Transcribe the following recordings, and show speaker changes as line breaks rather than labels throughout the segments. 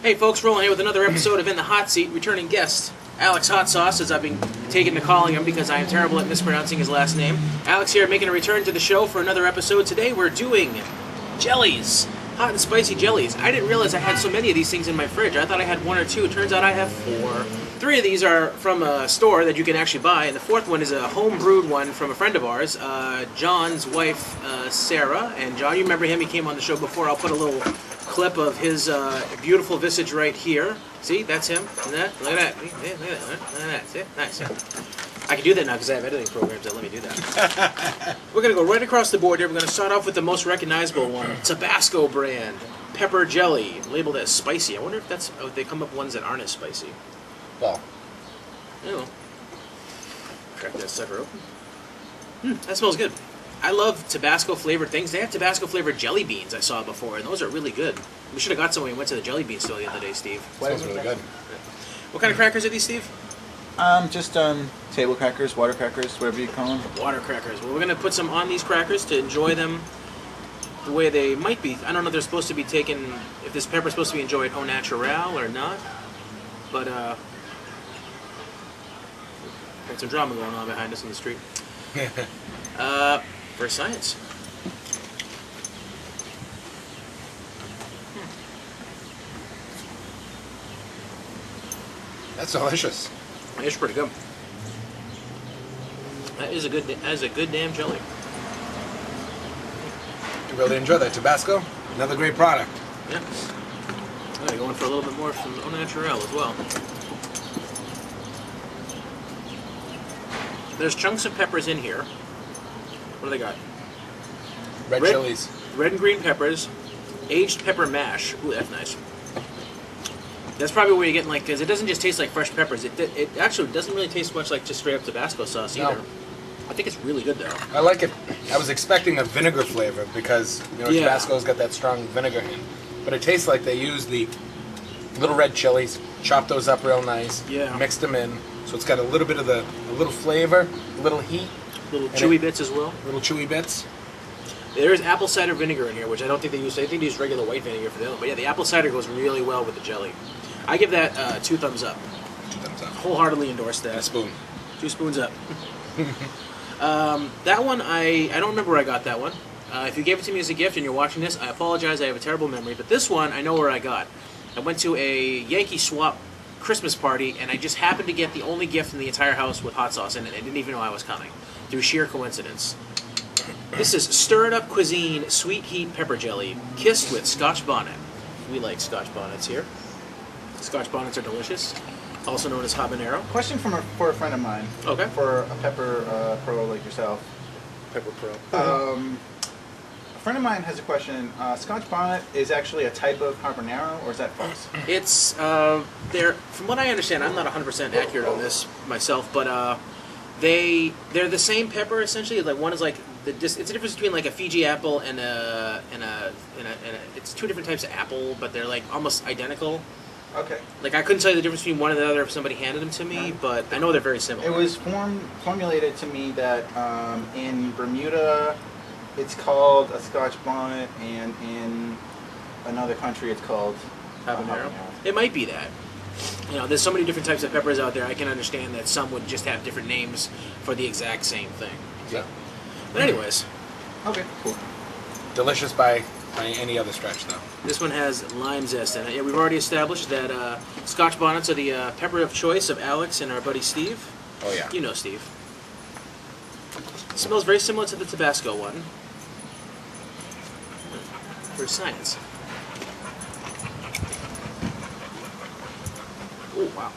Hey folks, Roland here with another episode of In the Hot Seat. Returning guest, Alex Hot Sauce, as I've been taken to calling him because I am terrible at mispronouncing his last name. Alex here making a return to the show for another episode. Today we're doing jellies. Hot and spicy jellies. I didn't realize I had so many of these things in my fridge. I thought I had one or two. It turns out I have four. Three of these are from a store that you can actually buy, and the fourth one is a home-brewed one from a friend of ours, John's wife, Sarah. And John, you remember him? He came on the show before. I'll put a little clip of his beautiful visage right here. See, that's him. Look at that. Look at that. See? Nice. I can do that now because I have editing programs that let me do that. We're going to go right across the board here. We're going to start off with the most recognizable one, Tabasco brand pepper jelly, labeled as spicy. I wonder if that's they come up with ones that aren't as spicy.
Well,
Oh. Crack that sucker open. That smells good. I love Tabasco flavored things. They have Tabasco flavored jelly beans I saw before, and those are really good. We should have got some when we went to the jelly bean store the other day, Steve.
smells really good.
What kind of crackers are these, Steve?
Just table crackers, water crackers, whatever you call them.
Water crackers. Well, we're going to put some on these crackers to enjoy them the way they might be. I don't know if they're supposed to be taken, if this pepper's supposed to be enjoyed au naturel or not. But, got some drama going on behind us in the street. For science.
That's delicious.
It's pretty good. That is a good damn jelly.
I really enjoy that. Tabasco, another great product.
Yeah. I'm going for a little bit more from au naturel as well. There's chunks of peppers in here. What do they got?
Red chilies.
Red and green peppers, aged pepper mash. Ooh, that's nice. That's probably where you're getting because it doesn't just taste like fresh peppers. It actually doesn't really taste much like just straight up Tabasco sauce either.
No.
I think it's really good though.
I like it. I was expecting a vinegar flavor because Tabasco's got that strong vinegar in, but it tastes like they used the little red chilies, chopped those up real nice, mixed them in, so it's got a little bit of a little flavor, a little heat,
Little chewy bits as well.
little chewy bits.
There is apple cider vinegar in here, which I don't think they use. I think they use regular white vinegar for the other. But yeah, the apple cider goes really well with the jelly. I give that 2 thumbs up.
2 thumbs up.
Wholeheartedly endorse that.
And a spoon.
2 spoons up. That one, I don't remember where I got that one. If you gave it to me as a gift and you're watching this, I apologize. I have a terrible memory. But this one, I know where I got. I went to a Yankee Swap Christmas party, and I just happened to get the only gift in the entire house with hot sauce in it. I didn't even know I was coming, through sheer coincidence. This is Stirred Up Cuisine Sweet Heat Pepper Jelly, kissed with Scotch Bonnet. We like Scotch Bonnets here. Scotch Bonnets are delicious, also known as habanero.
Question for a friend of mine.
Okay.
For a pepper pro like yourself.
Pepper Pro.
A friend of mine has a question. Scotch Bonnet is actually a type of habanero, or is that false?
It's, from what I understand, I'm not 100% accurate on this myself, but they're the same pepper essentially. Like one is like it's a difference between like a Fiji apple and it's 2 different types of apple, but they're like almost identical.
Okay.
Like I couldn't tell you the difference between one and the other if somebody handed them to me, but I know they're very similar.
It was formulated to me that in Bermuda it's called a Scotch Bonnet, and in another country it's called
habanero. It might be that. There's so many different types of peppers out there. I can understand that some would just have different names for the exact same thing.
Yeah.
But anyways.
Okay, cool.
Delicious by any other stretch, though.
This one has lime zest in it. Yeah, we've already established that Scotch Bonnets are the pepper of choice of Alex and our buddy Steve.
Oh, yeah.
You know Steve. It smells very similar to the Tabasco one. For science. Oh, wow.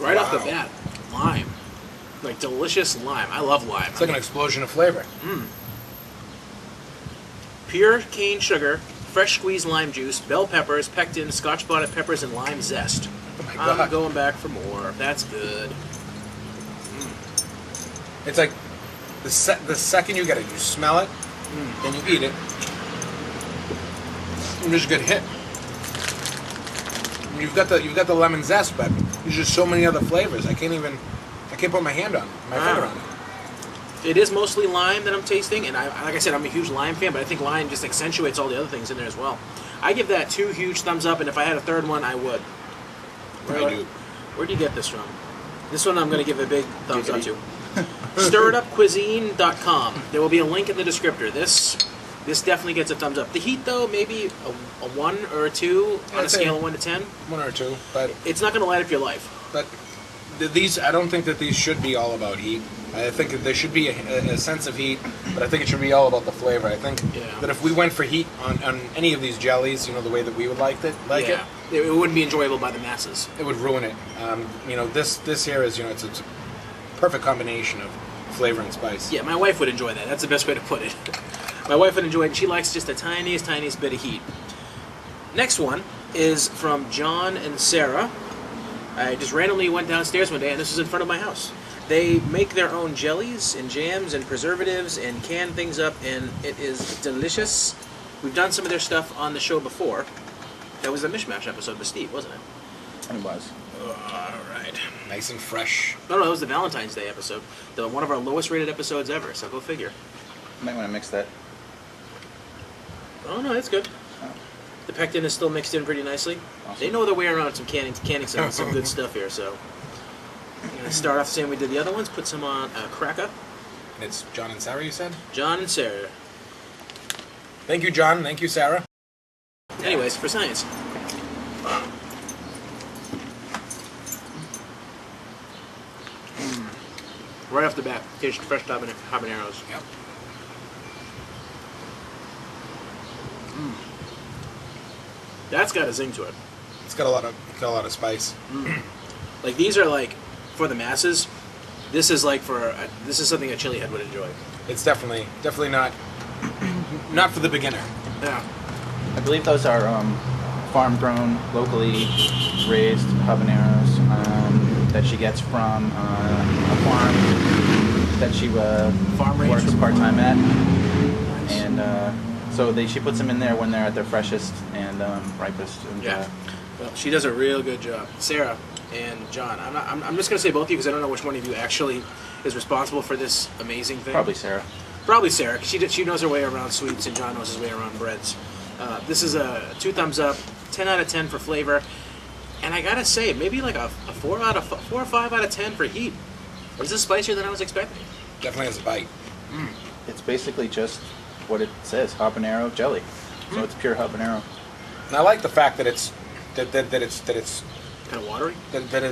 Right off the bat, lime. Like delicious lime. I love lime.
It's like an explosion of flavor.
Pure cane sugar, fresh squeezed lime juice, bell peppers, pectin, Scotch Bonnet peppers, and lime zest.
Oh my God.
I'm going back for more. That's good.
It's like the second you get it, you smell it, then you eat it. And there's a good hit. You've got the lemon zest, but there's just so many other flavors. I can't put my hand on my finger on it.
It is mostly lime that I'm tasting, and like I said, I'm a huge lime fan, but I think lime just accentuates all the other things in there as well. I give that 2 huge thumbs up, and if I had a third one, I would. Where do you get this from? This one I'm going to give a big thumbs up to. StirredUpCuisine.com. There will be a link in the descriptor. This definitely gets a thumbs up. The heat, though, maybe a 1 or a 2 on a scale of 1 to 10.
1 or 2, but
it's not going to light up your life.
But I don't think that these should be all about heat. I think that there should be a sense of heat, but I think it should be all about the flavor. I think that if we went for heat on any of these jellies, the way that we would like it,
it wouldn't be enjoyable by the masses.
It would ruin it. This here is, it's a perfect combination of flavor and spice.
Yeah, my wife would enjoy that. That's the best way to put it. My wife would enjoy it, and she likes just the tiniest bit of heat. Next one is from John and Sarah. I just randomly went downstairs one day, and this is in front of my house. They make their own jellies and jams and preservatives and can things up, and it is delicious. We've done some of their stuff on the show before. That was the Mishmash episode with Steve, wasn't it?
It was.
All right. Nice and fresh.
No, that was the Valentine's Day episode. One of our lowest rated episodes ever, so go figure.
You might want to mix that.
Oh, no, it's good.
Oh.
The pectin is still mixed in pretty nicely.
Awesome.
They know their way around some canning some good stuff here, so... I'm going to start off the same way we did the other ones. Put some on cracker.
It's John and Sarah, you said?
John and Sarah.
Thank you, John. Thank you, Sarah.
Anyways, for science. Right off the bat, taste fresh habaneros.
Yep.
That's got a zing to it.
It's got a lot of spice.
Like these are like for the masses. This is like this is something a chili head would enjoy.
It's definitely not for the beginner.
Yeah.
I believe those are farm grown, locally raised habaneros that she gets from a farm that she works part-time at.
Nice.
And so she puts them in there when they're at their freshest and ripest. And,
yeah. Well, she does a real good job. Sarah and John. I'm just gonna say both of you because I don't know which one of you actually is responsible for this amazing thing.
Probably Sarah.
Probably Sarah. She knows her way around sweets, and John knows his way around breads. This is a 2 thumbs up, 10 out of 10 for flavor, and I gotta say maybe like a 4 or 5 out of 10 for heat. This is spicier than I was expecting.
Definitely has a bite.
It's basically just what it says, habanero jelly. So it's pure habanero.
And I like the fact that it's that it's
Kind of watery.
That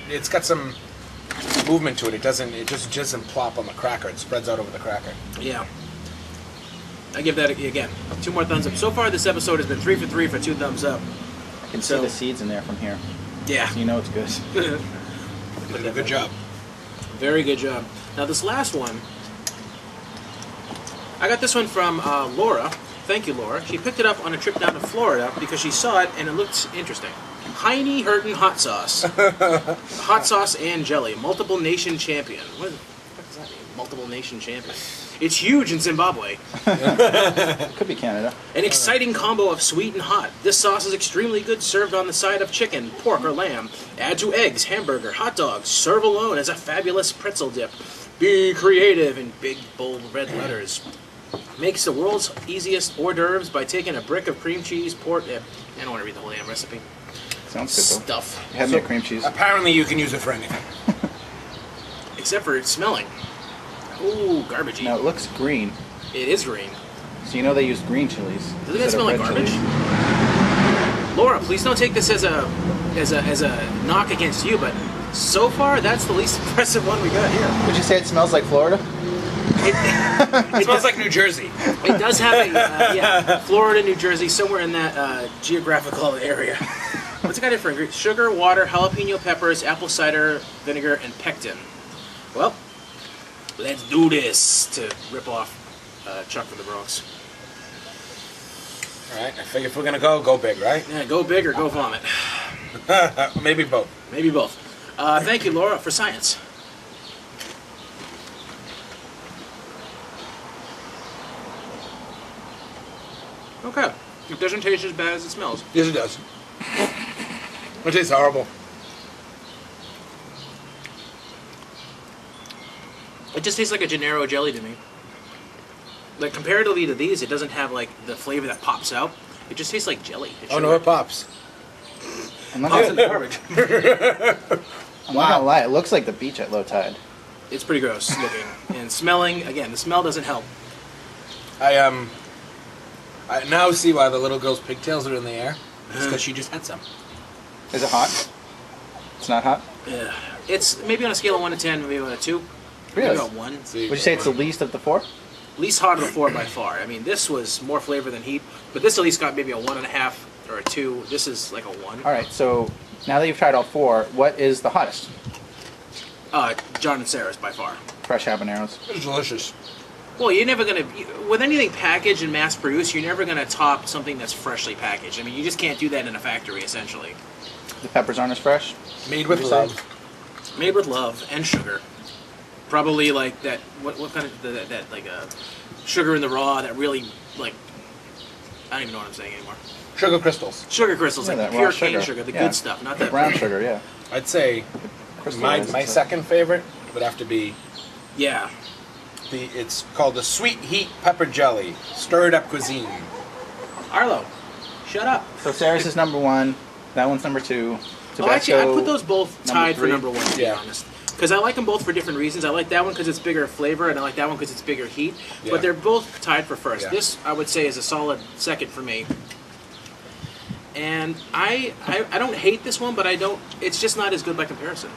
it's got some movement to it. It just doesn't plop on the cracker. It spreads out over the cracker.
Yeah. I give that again 2 more thumbs up. So far, this episode has been 3 for 3 for 2 thumbs up.
I can see the seeds in there from here.
Yeah.
So you know it's good.
You did a good job.
Very good job. Now this last one, I got this one from Laura. Thank you, Laura. She picked it up on a trip down to Florida because she saw it and it looked interesting. Heine Hurton hot sauce. Hot sauce and jelly. Multiple nation champion. What does that mean? Multiple nation champion. It's huge in Zimbabwe.
Could be Canada.
An exciting combo of sweet and hot. This sauce is extremely good served on the side of chicken, pork, or lamb. Add to eggs, hamburger, hot dogs. Serve alone as a fabulous pretzel dip. Be creative in big, bold red letters. Makes the world's easiest hors d'oeuvres by taking a brick of cream cheese, pork... I don't want to read the whole damn recipe.
Sounds good, though.
Stuff.
Have me a cream cheese.
Apparently you can use it for anything.
Except for it's smelling. Ooh, garbagey.
Now it looks green.
It is green.
So you know they use green chilies.
Doesn't that smell like garbage? Laura, please don't take this as a knock against you, but so far that's the least impressive one we got here.
Would you say it smells like Florida?
It smells like New Jersey.
It does have a Florida, New Jersey, somewhere in that geographical area. What's it got in for ingredients? Sugar, water, jalapeno peppers, apple cider vinegar, and pectin. Well, let's do this to rip off Chuck from the Bronx.
All right, I figure if we're gonna go big, right?
Yeah, go big or go vomit.
Maybe both.
Maybe both. Thank you, Laura, for science. Okay. It doesn't taste as bad as it smells.
Yes, it does. It tastes horrible.
It just tastes like a Gennaro jelly to me. Like, comparatively to these, it doesn't have, like, the flavor that pops out. It just tastes like jelly.
Oh, no, it pops.
I'm not
Pops in the
gonna,
garbage.
I'm not gonna lie, it looks like the beach at low tide.
It's pretty gross looking. And smelling, again, the smell doesn't help.
I now see why the little girl's pigtails are in the air. It's because she just had some.
Is it hot? It's not hot?
Yeah. It's maybe on a scale of 1 to 10, maybe on a 2.
Really?
Maybe about 1.
Would you say it's the least of the 4?
Least hot of the 4 by far. I mean, this was more flavor than heat, but this at least got maybe a 1.5 or a 2. This is like a 1.
All right, so now that you've tried all 4, what is the hottest?
John and Sarah's by far.
Fresh habaneros.
It's delicious.
Well, you're never going to... With anything packaged and mass-produced, you're never going to top something that's freshly packaged. I mean, you just can't do that in a factory, essentially.
The peppers aren't as fresh?
Made with love.
Made with love and sugar. Probably like that... What kind of... That like, sugar in the raw that really, like... I don't even know what I'm saying anymore.
Sugar crystals.
Sugar crystals,
Yeah,
like
that
pure
raw
cane sugar, the
Yeah.
good stuff, not that...
Brown sugar, yeah.
I'd say my second favorite would have to be...
Yeah.
It's called the Sweet Heat Pepper Jelly. Stirred up cuisine.
Arlo, shut up.
So Sarah's is number 1. That one's number 2.
Oh, actually, I put those both tied for
3.
number 1, to be honest. Because I like them both for different reasons. I like that one because it's bigger flavor, and I like that one because it's bigger heat.
Yeah.
But they're both tied for first.
Yeah.
This, I would say, is a solid second for me. And I don't hate this one, but I don't... It's just not as good by comparison.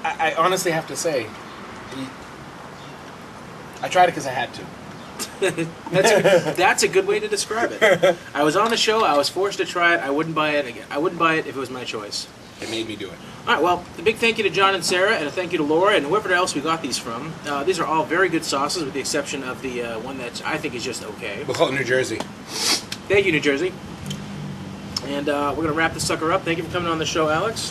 I honestly have to say, I tried it because I had to.
That's a good way to describe it. I was on the show. I was forced to try it. I wouldn't buy it again. I wouldn't buy it if it was my choice.
It made me do it.
All right, well, a big thank you to John and Sarah, and a thank you to Laura, and whoever else we got these from. These are all very good sauces, with the exception of the one that I think is just okay.
We'll call it New Jersey.
Thank you, New Jersey. And we're going to wrap this sucker up. Thank you for coming on the show, Alex.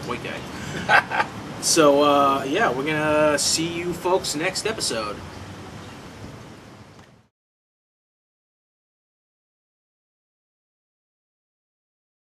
White guy. So, yeah, we're going to see you folks next episode.